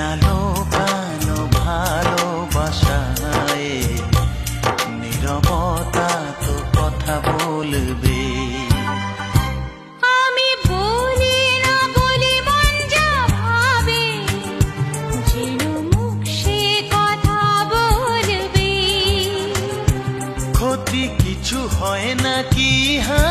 না লোকানো ভালোবাসায় নীরবতা তো কথা বলবে। আমি বলি না বলি মন যা ভাবে, যেন মুখ সে কথা বলবে। ক্ষতি কিছু হয় না কি হা